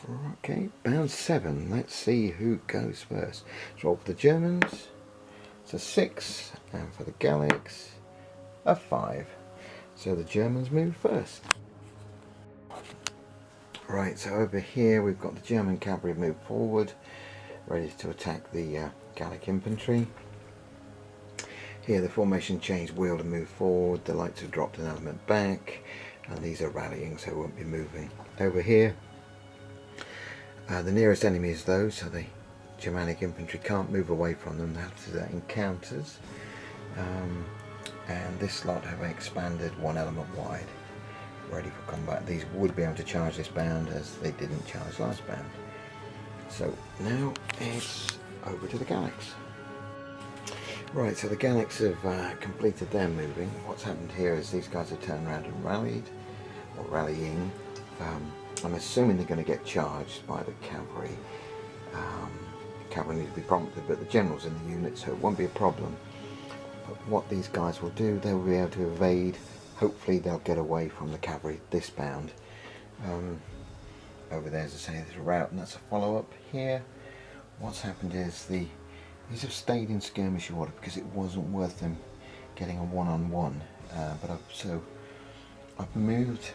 Okay, bound 7. Let's see who goes first. So roll for the Germans. It's a 6, and for the Gallics, a 5. So the Germans move first. Right, so over here we've got the German cavalry move forward, ready to attack the Gallic infantry. Here the formation changed wheel to move forward, the lights have dropped an element back, and these are rallying, so won't be moving. Over here, the nearest enemy is those, so the Germanic infantry can't move away from them, they have to do that encounters. And this lot have expanded 1 element wide, ready for combat. These would be able to charge this bound as they didn't charge last bound. So now it's over to the Gallics. Right, so the Gallics have completed their moving. What's happened here is these guys have turned around and rallied, or rallying. I'm assuming they're going to get charged by the cavalry. Cavalry need to be prompted, but the general's in the unit, so it won't be a problem. But what these guys will do, they'll be able to evade. Hopefully they'll get away from the cavalry this bound. Over there, as I say, there's a route, and that's a follow-up here. What's happened is these have stayed in skirmish order because it wasn't worth them getting a one-on-one. I've moved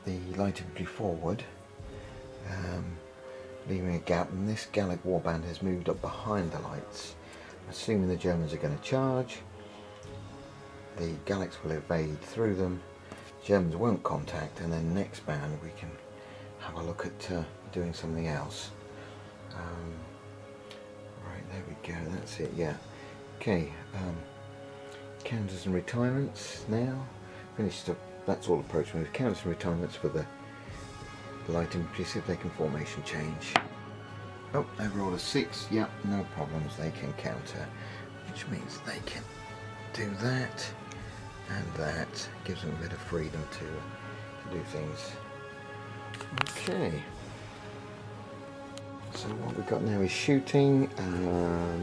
the light infantry forward, leaving a gap, and this Gallic warband has moved up behind the lights. Assuming the Germans are going to charge, the Gallics will evade through them, Germans won't contact, and then next bound we can have a look at doing something else. Right, there we go, that's it, yeah. Okay, counters and retirements now. Finished up, that's all approach moves. Counters and retirements for the light infantry, see if they can formation change. Oh, overall a 6, yeah, no problems, they can counter, which means they can do that, and that gives them a bit of freedom to do things. Okay, so what we've got now is shooting.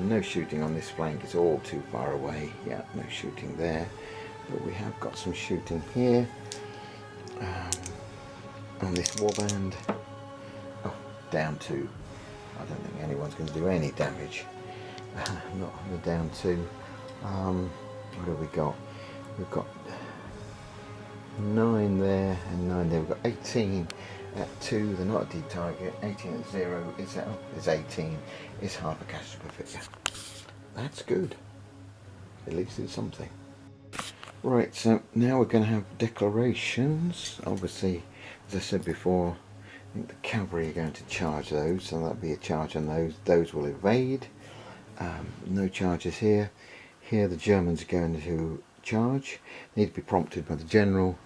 No shooting on this flank, it's all too far away, yeah, no shooting there, but we have got some shooting here on this warband. Oh, down 2. I don't think anyone's going to do any damage. Not on the down 2. What have we got? We've got 9 there and 9 there. We've got 18 at 2. They're not a D target. 18 at 0 is 18. It's half a catastrophe. That's good. At least it's something. Right, so now we're going to have declarations. Obviously, as I said before, I think the cavalry are going to charge those, so that'll be a charge on those. Those will evade. No charges here. Here the Germans are going to charge. They need to be prompted by the general,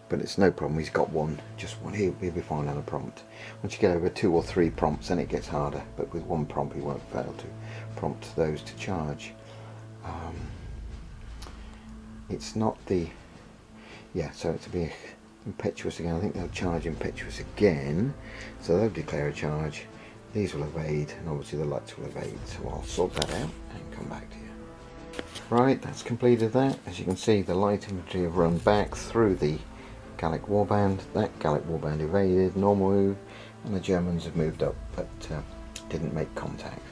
but it's no problem. He's got one, just one. He'll be fine on a prompt. Once you get over 2 or 3 prompts, then it gets harder. But with 1 prompt, he won't fail to prompt those to charge. It's not the so it's to be impetuous again. I think they'll charge impetuous again, so they'll declare a charge. These will evade, and obviously the lights will evade, so I'll sort that out and come back to you. Right, that's completed that. As you can see, the light infantry have run back through the Gallic warband. That Gallic warband evaded, normal move, and the Germans have moved up but didn't make contact.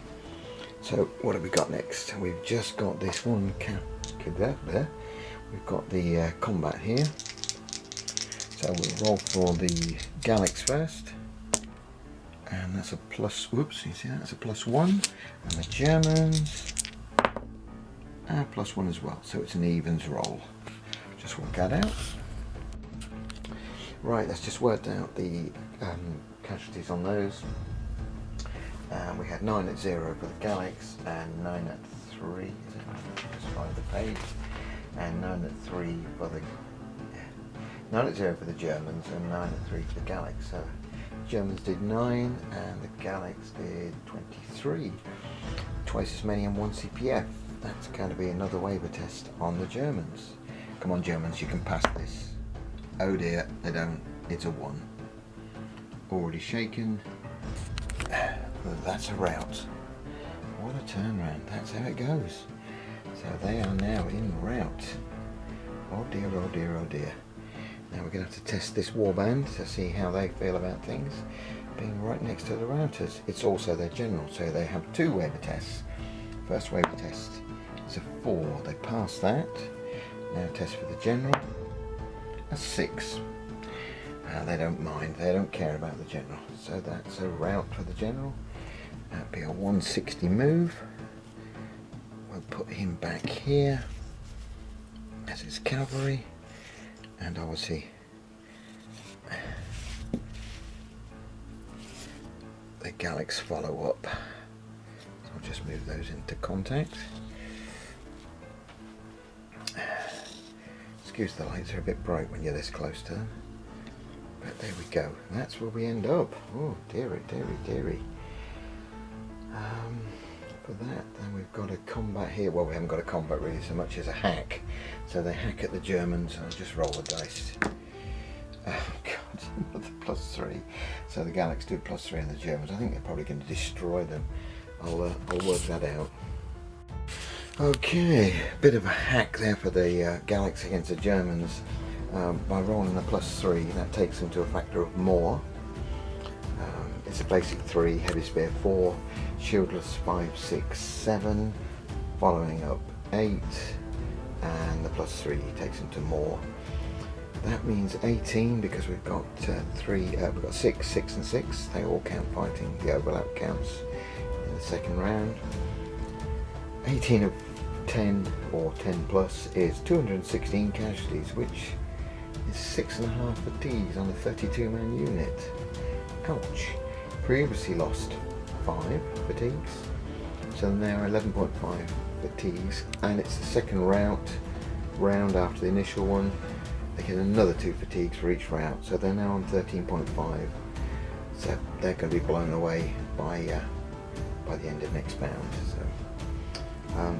So what have we got next? We've just got this one there. We've got the combat here. So we'll roll for the Gallics first, and that's a plus. Whoops, you see that's a +1, and the Germans +1 as well. So it's an evens roll. Just work that out. Right, let's just work out the casualties on those. We had 9 at 0 for the Gallics and 9 at 3. Just find the page. And 9 at 3 for the 9 at 0 for the Germans and 9 at 3 for the Gallics. So the Germans did 9 and the Gallics did 23. Twice as many and 1 CPF. That's going to be another waiver test on the Germans. Come on Germans, you can pass this. Oh dear, they don't. It's a 1. Already shaken. That's a rout. What a turnaround. That's how it goes. So they are now in rout. Oh dear, oh dear, oh dear. Now we're going to have to test this warband to see how they feel about things being right next to the routers. It's also their general, so they have 2 waiver tests. First waiver test is a 4, they pass that. Now test for the general, a 6. They don't mind, they don't care about the general, so that's a route for the general. That'd be a 160 move. We'll put him back here as his cavalry, and obviously the Gallics follow up. So I'll just move those into contact. Excuse the lights are a bit bright when you're this close to them. But there we go. That's where we end up. Oh, dearie, dearie, dearie. For that, then we've got a combat here. Well, we haven't got a combat really so much as a hack. So they hack at the Germans. I'll just roll the dice. Oh God, another +3. So the Gallics do +3 on the Germans. I think they're probably going to destroy them. I'll work that out. Okay, bit of a hack there for the Gallics against the Germans. By rolling a +3, that takes them to a factor of more. It's a basic 3, heavy spear 4, shieldless 5, 6, 7, following up 8, and the +3 takes them to more. That means 18 because we've got 6, 6 and 6. They all count fighting. The overlap counts in the second round. 18 of 10 or 10 plus is 216 casualties, which is 6.5 fatigues on a 32-man unit. Ouch. Previously lost 5 fatigues, so now 11.5 fatigues, and it's the second round after the initial one. They get another 2 fatigues for each round, so they're now on 13.5. So they're going to be blown away by the end of next bound. So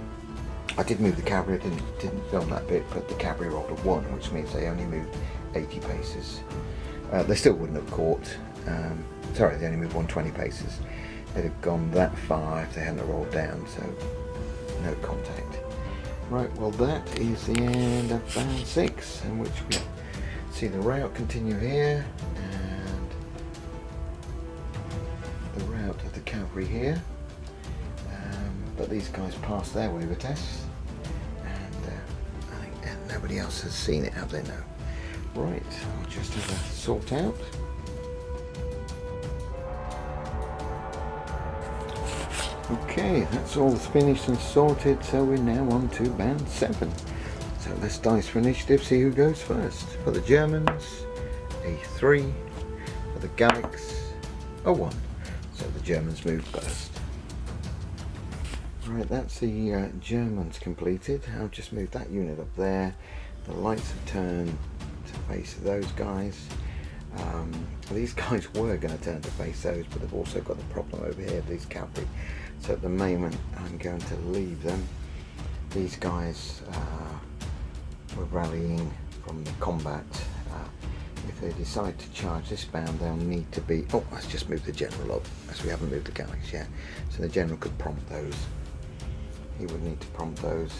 I did move the cavalry. I didn't film that bit, but the cavalry rolled a 1, which means they only moved 80 paces. They still wouldn't have caught. Sorry, they only moved 120 paces. They'd have gone that far if they hadn't rolled down, so no contact. Right, well that is the end of band 6, in which we see the route continue here, and the route of the cavalry here. But these guys passed their waiver tests, and I think nobody else has seen it, have they? No. Right, I'll just have a sort out. Okay, that's all finished and sorted, so we're now on to band 7. So let's dice for initiative, see who goes first. For the Germans, a 3. For the Gallics, a 1. So the Germans move first. Right, that's the Germans completed. I'll just move that unit up there. The lights have turned to face those guys. These guys were going to turn to face those, but they've also got the problem over here, these cavalry. So at the moment I'm going to leave them. These guys were rallying from the combat. If they decide to charge this bound, they'll need to be... Oh, let's just move the general up, as we haven't moved the Gallics yet. So the general could prompt those. He would need to prompt those.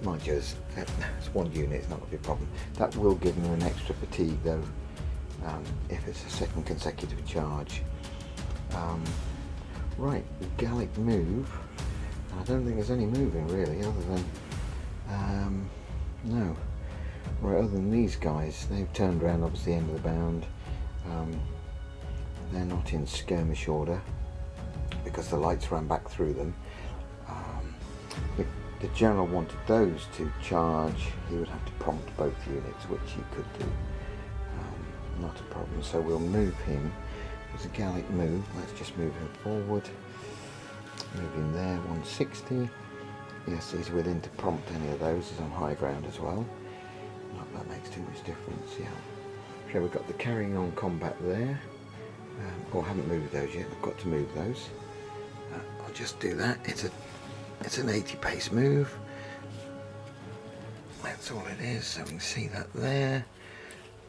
Mind you, it's one unit, it's not going to be a problem. That will give them an extra fatigue though, if it's a second consecutive charge. Right, the Gallic move. I don't think there's any moving really, other than no. Right, other than these guys, they've turned around obviously the end of the bound. They're not in skirmish order because the lights ran back through them. If the general wanted those to charge, he would have to prompt both units, which he could do. Not a problem, so we'll move him. It's a Gallic move. Let's just move him forward. Move him there, 160. Yes, he's willing to prompt any of those. He's on high ground as well. Not that makes too much difference, yeah. So we've got the carrying on combat there. I haven't moved those yet. I've got to move those. I'll just do that. It's an 80 pace move. That's all it is. So we can see that there.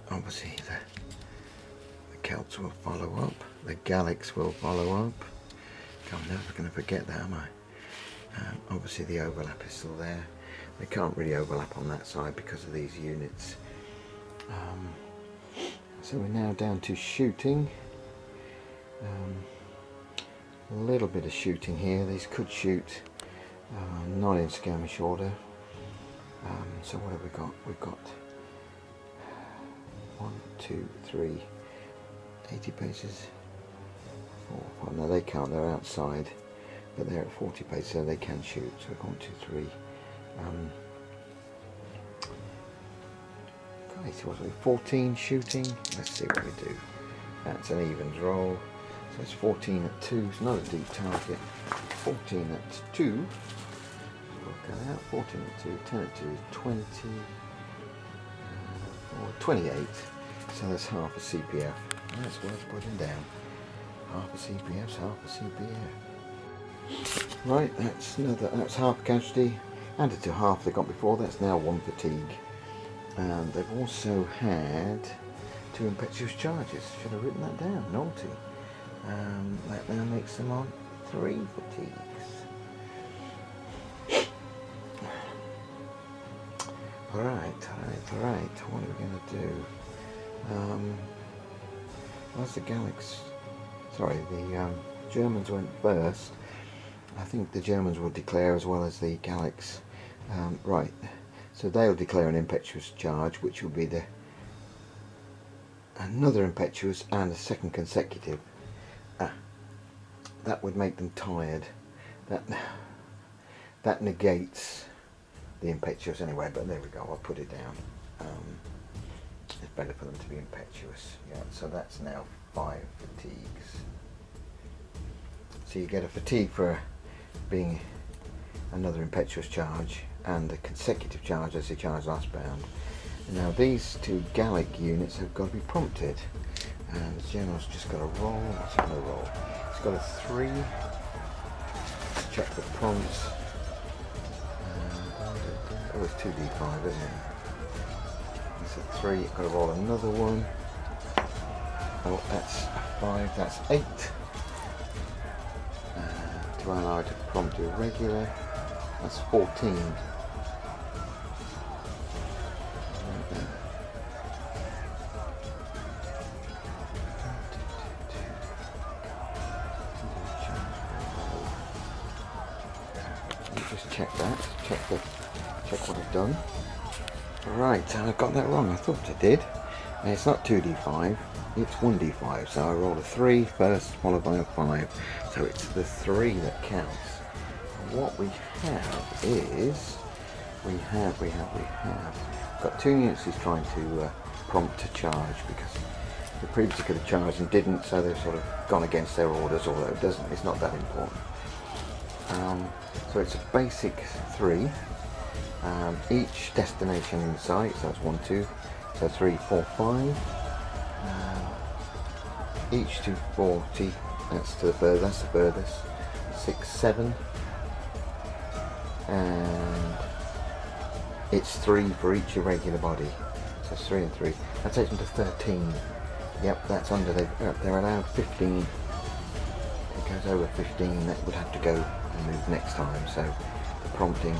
Obviously the Celts will follow up. The Gallics will follow up. I'm never going to forget that, am I? Obviously the overlap is still there. They can't really overlap on that side because of these units. So we're now down to shooting. A little bit of shooting here. These could shoot, not in skirmish order. So what have we got? We've got 1, 2, 3, 80 paces. 4, 5. No, they can't. They're outside, but they're at 40 paces, so they can shoot. So 1, 2, 3. So what's it, 14 shooting. Let's see what we do. That's an evens roll. So it's 14 at 2. It's not a deep target. 14 at 2. Work that out. 14 at 2. 10 at 2 is 20. Or 28. So that's half a CPF. That's worth putting down. Half a CPF's half a CPF. Right, that's half casualty. Added to half they got before. That's now 1 fatigue. And they've also had 2 impetuous charges. Should have written that down. Naughty. That now makes them on 3 fatigues. Alright. What are we going to do? As the Gallics, sorry, the Germans went first. I think the Germans will declare as well as the Gallics. Right. So they'll declare an impetuous charge, which will be another impetuous and a second consecutive. That would make them tired. That negates the impetuous anyway, but there we go, I'll put it down. It's better for them to be impetuous. Yeah, so that's now 5 fatigues. So you get a fatigue for being another impetuous charge, and a consecutive charge as they charge last bound. Now these 2 Gallic units have got to be prompted, and the general's just got a roll. What's it going to roll? It's got a 3. Let's check the prompts. Oh, it's 2d5, isn't it? It's a 3. It's got to roll another one. Oh, that's a 5. That's 8. To allow it to prompt irregular. That's 14. Just check that. Check what I've done. Right, I got that wrong. I thought I did. And it's not 2d5. It's 1d5. So I roll a 3 first, followed by a 5. So it's the 3 that counts. What we have is we have got 2 units who's trying to prompt to charge, because the previously could have charged and didn't, so they've sort of gone against their orders, although it's not that important. So it's a basic 3. Each destination in sight, so that's 1, 2, so 3, 4, 5. Each to 40. That's the furthest. 6, 7. And it's 3 for each irregular body, so it's 3 and 3. That takes them to 13. Yep, that's under. They're allowed 15. If it goes over 15, that would have to go and move next time. So the prompting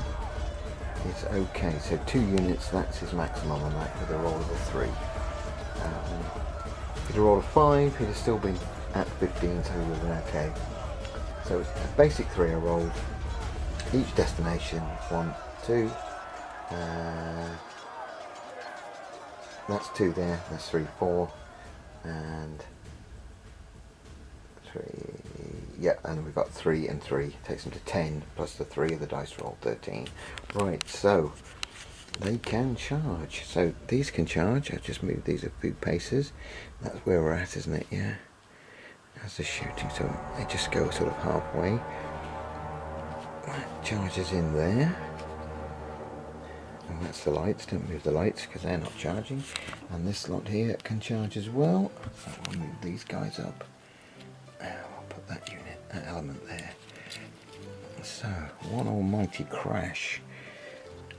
is okay. So 2 units, that's his maximum on that with a roll of a 3. If he'd rolled a 5, he'd have still been at 15, so he would have been okay. So it's a basic 3 I rolled. Each destination, 1, 2, that's 2 there, that's 3, 4, and 3, yeah, and we've got 3 and 3, takes them to 10, plus the 3 of the dice roll, 13. Right, so they can charge, so these can charge. I've just moved these a few paces, that's where we're at, isn't it? Yeah, that's the shooting, so they just go sort of halfway. That charges in there, and that's the lights. Don't move the lights because they're not charging. And this lot here can charge as well, so we'll move these guys up. I'll put that element there. So one almighty crash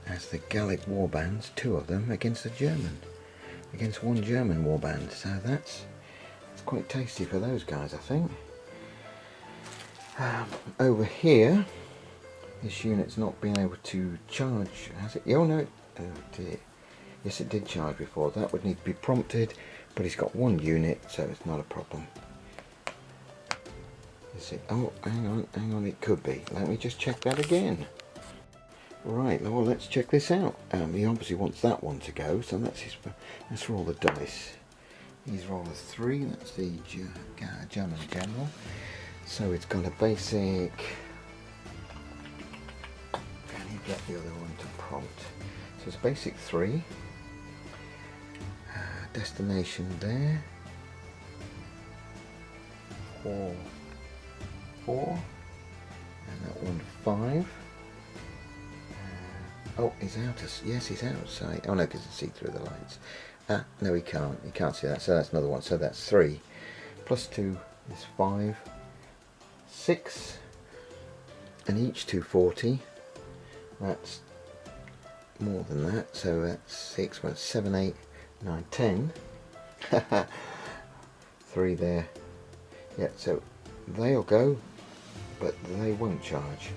as the Gallic warbands, 2 of them against against 1 German warband. So that's quite tasty for those guys, I think. Over here this unit's not been able to charge, has it? Oh no, oh dear. Yes, it did charge before. That would need to be prompted, but he's got one unit, so it's not a problem. Is it? Oh, hang on, it could be. Let me just check that again. Right, well, let's check this out. He obviously wants that one to go, so let's roll the dice. He's rolled a 3, that's the German general. So it's got a basic. Can he get the other one to prompt? So it's a basic 3. Destination there. 4. And that one 5. Oh, he's out. Yes, he's outside. Oh no, because he can see through the lines. No, he can't. He can't see that. So that's another one. So that's 3. Plus 2 is 5. 6. And each 240. That's more than that. So that's 6. Well, 7, 8, 9, 10. 3 there. Yeah. So they'll go, but they won't charge.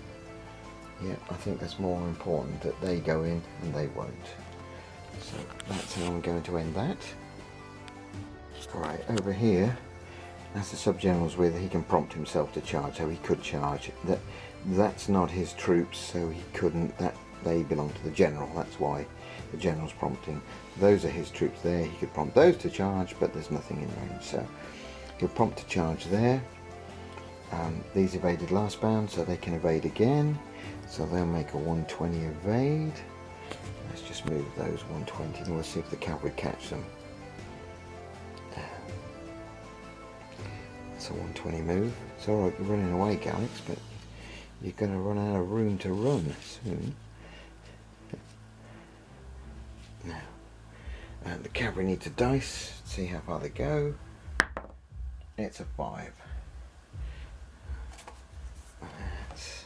Yeah, I think that's more important, that they go in and they won't. So that's how I'm going to end that. Right, over here, as the sub-general's with, he can prompt himself to charge, so he could charge. That's not his troops, so he couldn't. They belong to the general, that's why the general's prompting. Those are his troops there, he could prompt those to charge, but there's nothing in range, so he'll prompt to charge there. These evaded last bound, so they can evade again. So they'll make a 120 evade. Let's just move those 120 and we'll see if the cavalry catch them. It's a 120 move. It's alright, you're running away, Gallics, but you're going to run out of room to run soon. Now, the cavalry needs a dice. See how far they go. It's a 5. That's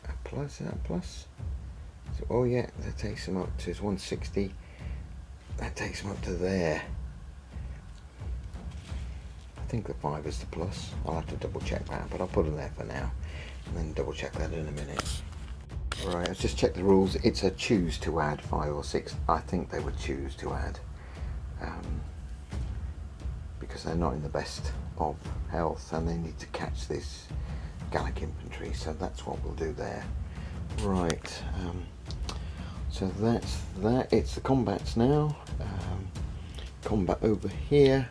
a plus, is that a plus? So, oh yeah, that takes them up to 160. That takes them up to there. I think the 5 is the plus. I'll have to double check that, but I'll put them there for now. And then double check that in a minute. Right, let's just check the rules. It's a choose to add 5 or 6. I think they would choose to add. Because they're not in the best of health and they need to catch this Gallic infantry, so that's what we'll do there. Right, so that's that. It's the combats now. Combat over here,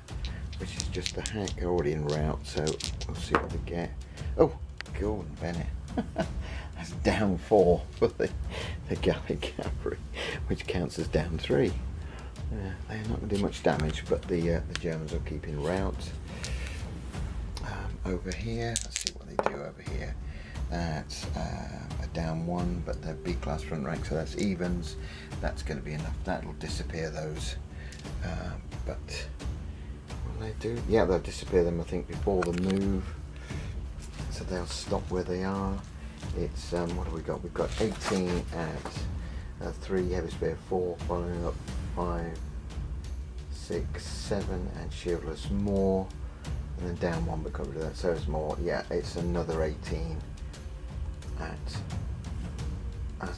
which is just a hack. They're already en route, so we'll see what they get. Oh, Gaul and Bennett. That's down 4 for the Gallic cavalry, which counts as down 3. They're not going to do much damage, but the Germans will keep en route. Over here, let's see what they do over here. That's a down 1, but they're B class front rank, so that's evens. That's going to be enough. That'll disappear those. But what will they do? Yeah, they'll disappear them, I think, before the move. So they'll stop where they are. It's what have we got? We've got 18 at 3, heavy spear 4, following up 5, 6, 7, and shieldless more. And then down 1, but got rid of that, so it's more. Yeah, it's another 18 that's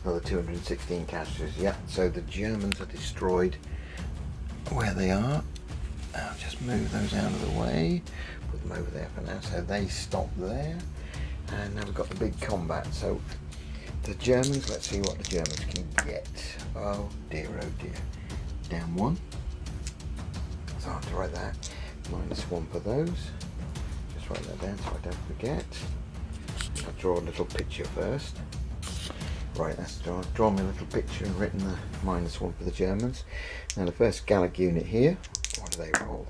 another 216 casualties. Yeah, so the Germans are destroyed where they are. I'll just move those out of the way, put them over there for now, so they stop there. And now we've got the big combat. So the Germans, let's see what the Germans can get. Oh dear, down 1. So I have to write that. -1 for those. Just write that down so I don't forget. I'll draw a little picture first. Right, that's draw me a little picture and written the -1 for the Germans. Now the first Gallic unit here, what do they roll?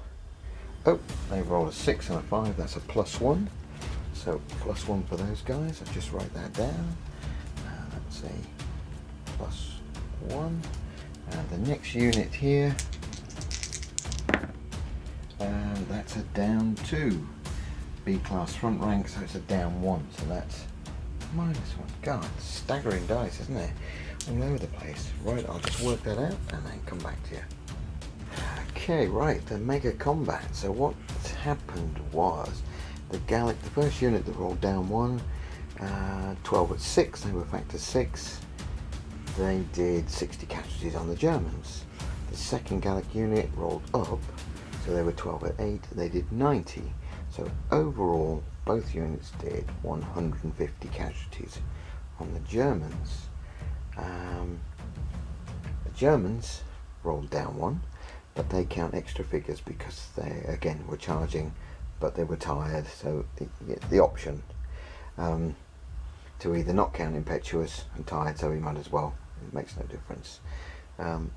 Oh, they roll a 6 and a 5, that's a +1. So +1 for those guys, I'll just write that down. That's a +1. And the next unit here, and that's a down 2. B class front rank, so it's a down 1, so that's -1. God, staggering dice, isn't it? All over the place. Right, I'll just work that out and then come back to you. Okay, right, the mega combat. So what happened was the Gallic, the first unit that rolled down 1, 12 at 6, they were factor 6. They did 60 casualties on the Germans. The second Gallic unit rolled up, so they were 12 at 8, they did 90. So overall, both units did 150 casualties on the Germans. The Germans rolled down 1, but they count extra figures because they again were charging, but they were tired, so the option to either not count impetuous and tired, so we might as well, it makes no difference.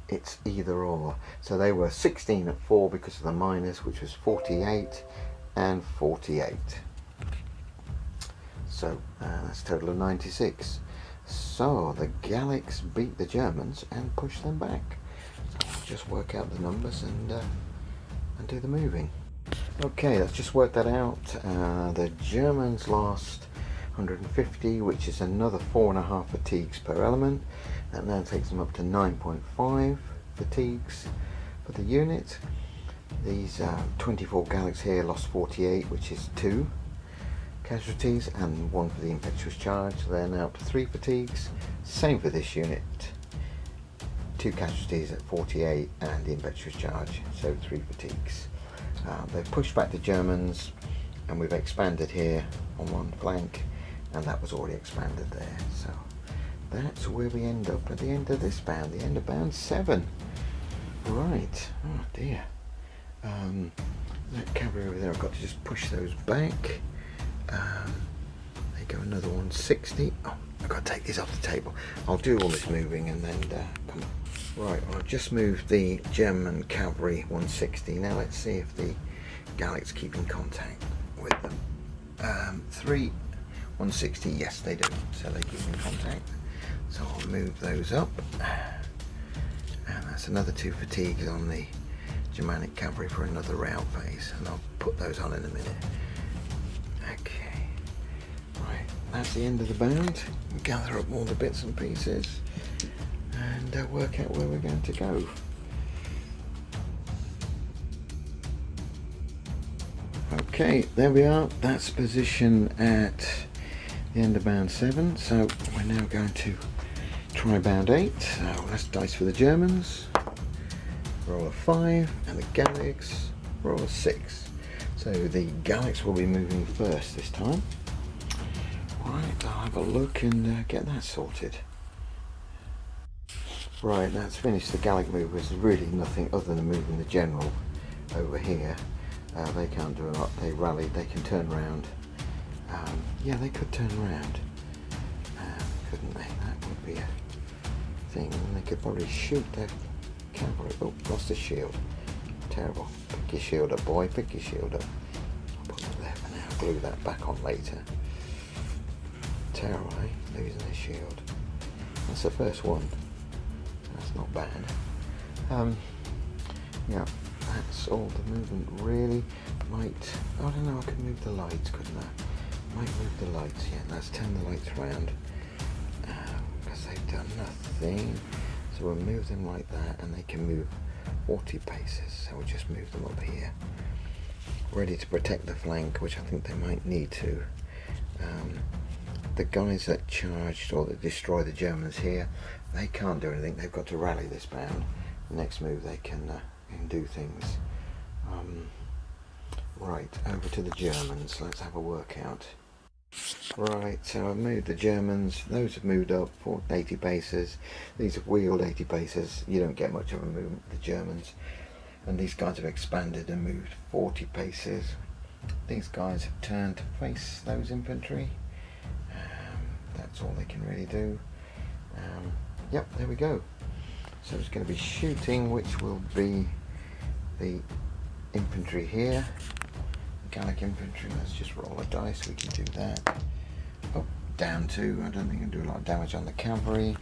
It's either or. So they were 16 at 4 because of the minus, which was 48 and 48. So that's a total of 96. So the Gallics beat the Germans and pushed them back. So I'll just work out the numbers and do the moving. Okay, let's just work that out. The Germans lost 150, which is another 4.5 fatigues per element. That now takes them up to 9.5 fatigues for the unit. These 24 Gallics here lost 48, which is 2 casualties and 1 for the impetuous charge. They're now up to 3 fatigues. Same for this unit. 2 casualties at 48 and the impetuous charge, so 3 fatigues. They've pushed back the Germans, and we've expanded here on one flank, and that was already expanded there. So that's where we end up at the end of this bound, the end of bound 7. Right, oh dear. That cavalry over there, I've got to just push those back. There go another 160. Oh, I've got to take these off the table. I'll do all this moving and then come on. Right, well, I've just moved the German cavalry 160. Now let's see if the Gallics keep in contact with them. 3 160, yes they do, so they keep in contact. So I'll move those up. And that's another 2 fatigues on the Germanic cavalry for another round phase, and I'll put those on in a minute. Okay, right, that's the end of the bound. Gather up all the bits and pieces and work out where we're going to go. Okay, there we are. That's position at the end of bound 7. So we're now going to try bound 8. So let's dice for the Germans. Roll a 5, and the Gallics roll a 6. So the Gallics will be moving first this time. Right, I'll have a look and get that sorted. Right, that's finished. The Gallic move was really nothing other than moving the general over here. They can't do a lot. They rallied. They can turn around. Yeah, they could turn around, couldn't they? That would be a thing. And they could probably shoot their cavalry. Oh, lost the shield. Terrible. Pick your shield up, boy. Pick your shield up. I'll put it there for now. Glue that back on later. Terrible, eh? Losing their shield. That's the first one. That's not bad. Yeah, that's all the movement really. I don't know, I could move the lights, couldn't I? Might move the lights, yeah, let's turn the lights around. Because they've done nothing. So we'll move them like that, and they can move 40 paces. So we'll just move them up here. Ready to protect the flank, which I think they might need to. The guys that charged or that destroyed the Germans here, they can't do anything. They've got to rally this bound. The next move they can do things. Right, over to the Germans. Let's have a workout. Right, so I've moved the Germans. Those have moved up 80 paces. These have wheeled 80 paces. You don't get much of a movement with the Germans. And these guys have expanded and moved 40 paces. These guys have turned to face those infantry. That's all they can really do. Yep, there we go. So it's going to be shooting, which will be the infantry here. Gallic infantry. Let's just roll a dice. We can do that. Oh, down 2. I don't think I can do a lot of damage on the cavalry.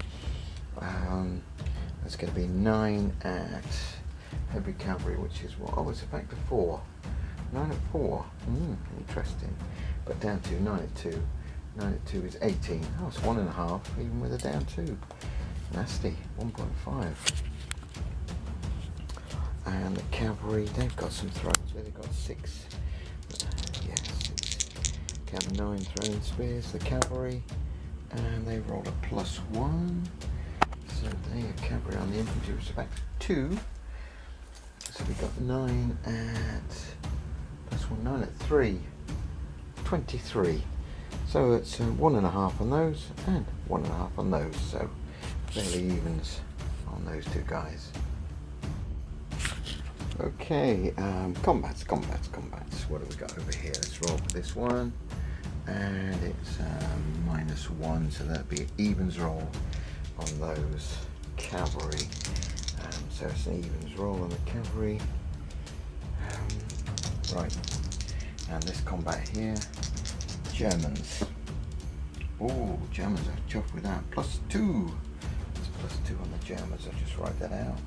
That's going to be 9 at heavy cavalry, which is what? Oh, it's a factor 4. 9 at 4. Interesting. But down 2, 9 at 2. 9 at 2 is 18. Oh, it's 1.5, even with a down 2. Nasty. 1.5. And the cavalry, they've got some throws where they've got 6. Yes, 6 count 9 throwing spears, the cavalry, and they rolled a +1. So they are cavalry on the infantry, which is about 2. So we got 9 at +1, 9 at 3, 23. So it's 1.5 on those and 1.5 on those. So fairly evens on those two guys. Okay, combats. What have we got over here? Let's roll for this one, and it's -1, so that'd be an evens roll on those cavalry. So it's an evens roll on the cavalry. Right, and this combat here, Germans. Oh, Germans are chuffed with that. +2. It's +2 on the Germans. I'll just write that out.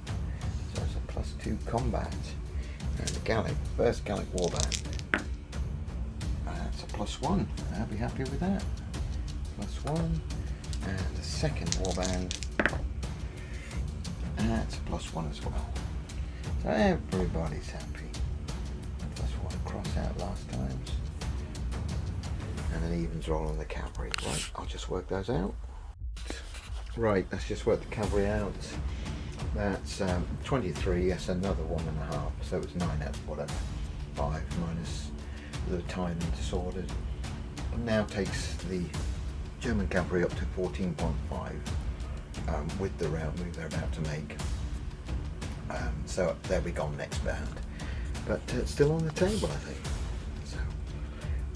So it's a +2 combat. And the Gallic, first Gallic warband. That's a +1. I'll be happy with that. +1. And the second warband. That's a +1 as well. So everybody's happy. +1 cross out last times. And an evens roll on the cavalry. Right, I'll just work those out. Right, let's just work the cavalry out. That's 23, yes, another 1.5, so it's 9 at whatever, 5 minus the tied and disordered. And now takes the German cavalry up to 14.5 with the route move they're about to make. So they'll be gone next bound, but still on the table, I think. So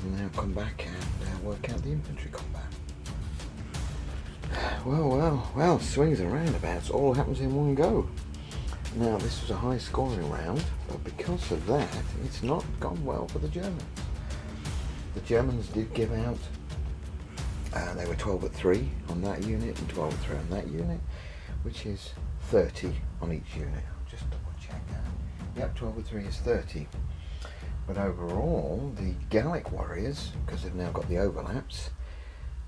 we'll now come back and work out the infantry combat. Well, swings and roundabouts, all happens in one go. Now, this was a high scoring round, but because of that, it's not gone well for the Germans. The Germans did give out, they were 12 at 3 on that unit and 12 at 3 on that unit, which is 30 on each unit. I'll just double check that. Yep, 12 at 3 is 30. But overall, the Gallic Warriors, because they've now got the overlaps,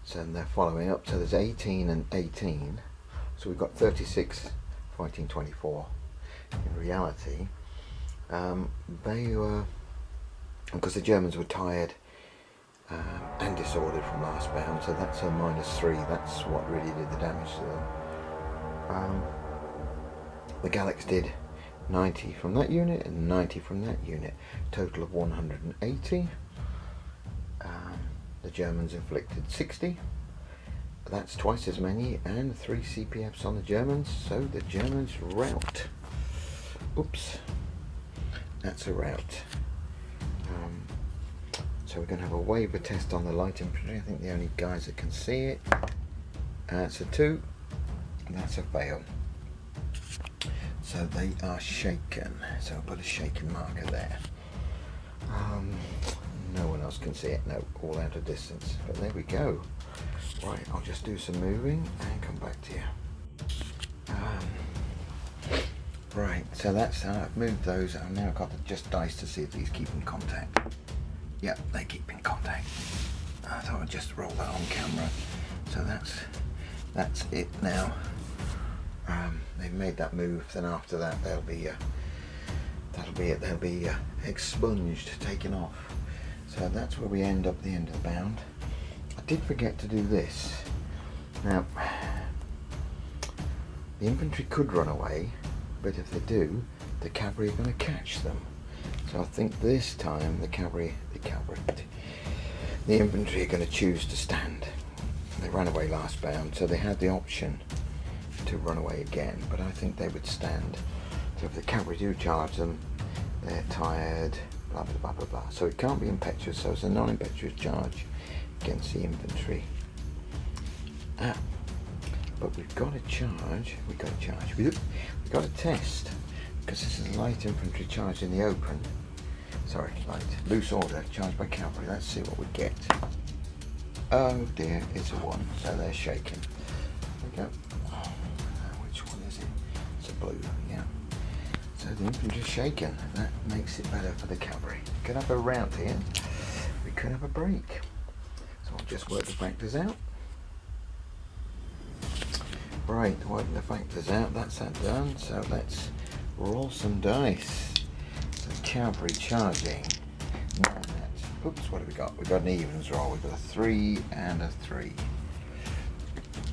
so they're following up, so there's 18 and 18, so we've got 36 fighting 24 in reality. They were, because the Germans were tired and disordered from last bound, so that's a -3, that's what really did the damage to them. The Gallics did 90 from that unit and 90 from that unit, total of 180. The Germans inflicted 60. That's twice as many, and 3 CPFs on the Germans, so the Germans rout. Oops, that's a rout. So we're going to have a waiver test on the light infantry. I think the only guys that can see it. That's a 2, and that's a fail. So they are shaken. So I'll put a shaken marker there. No one else can see it, no, all out of distance, but there we go. Right, I'll just do some moving and come back to you. Right, so that's how I've moved those. I've now got to just dice to see if these keep in contact. Yep, they keep in contact. I thought I'd just roll that on camera. So that's it now. They've made that move, then after that that'll be it, they'll be expunged, taken off. So that's where we end up at the end of the bound. I did forget to do this. Now, the infantry could run away, but if they do, the cavalry are going to catch them. So I think this time the infantry are going to choose to stand. They ran away last bound, so they had the option to run away again, but I think they would stand. So if the cavalry do charge them, they're tired, blah blah blah blah blah. So it can't be impetuous, so it's a non-impetuous charge against the infantry. But we've got to charge, we've got to test, because this is light infantry charge in the open. Sorry, light, loose order, charged by cavalry. Let's see what we get. Oh dear, it's a 1, so they're shaken. There we go. Which one is it? It's a blue, yeah. So the infantry's shaken. That makes it better for the cavalry. We could have a rout here. We could have a break. So I'll just work the factors out. Right, working the factors out, that's that done. So let's roll some dice. So cavalry charging, 9 at oops, what have we got? We've got an evens roll. We've got a 3 and a 3.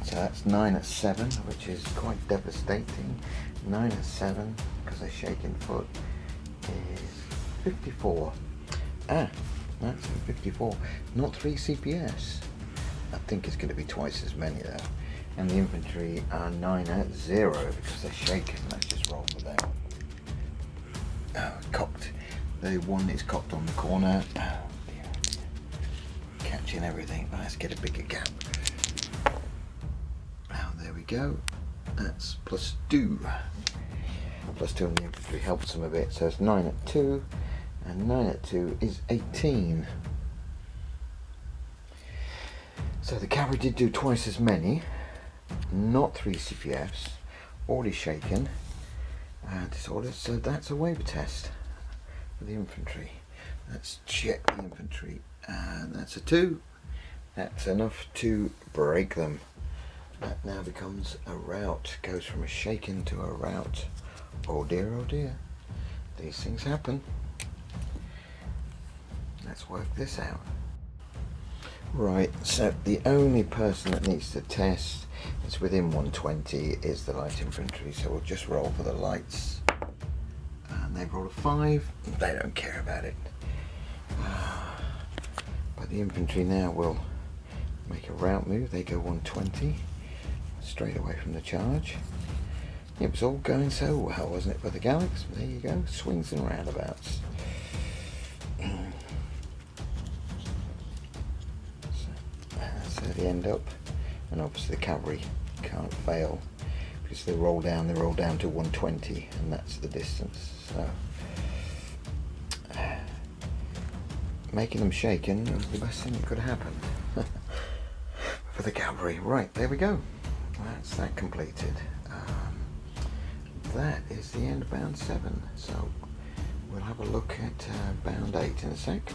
So that's 9 at 7, which is quite devastating. 9 at 7, because a shaken foot, is 54. Ah, that's 54. Not 3 CPS. I think it's going to be twice as many though. And the infantry are 9 at 0 because they're shaken. Let's just roll for them. Cocked. The one is cocked on the corner. Oh dear. Catching everything. Let's get a bigger gap. Now there we go. That's +2. +2 on the infantry helps them a bit. So it's 9 at 2. And 9 at 2 is 18. So the cavalry did do twice as many. Not 3 CPFs. Already shaken. And disordered. So that's a waiver test for the infantry. Let's check the infantry. And that's a 2. That's enough to break them. That now becomes a rout. Goes from a shaken to a rout. Oh dear, oh dear. These things happen. Let's work this out. Right, so the only person that needs to test that's within 120 is the light infantry, so we'll just roll for the lights. And they've rolled a 5. They don't care about it. But the infantry now will make a rout move. They go 120 straight away from the charge. It was all going so well, wasn't it, for the Gallics? There you go, swings and roundabouts. So they end up, and obviously the cavalry can't fail because they roll down to 120, and that's the distance. So making them shaken was the best thing that could happen for the cavalry. Right, there we go. That's that completed. That is the end of bound 7. So we'll have a look at bound 8 in a sec.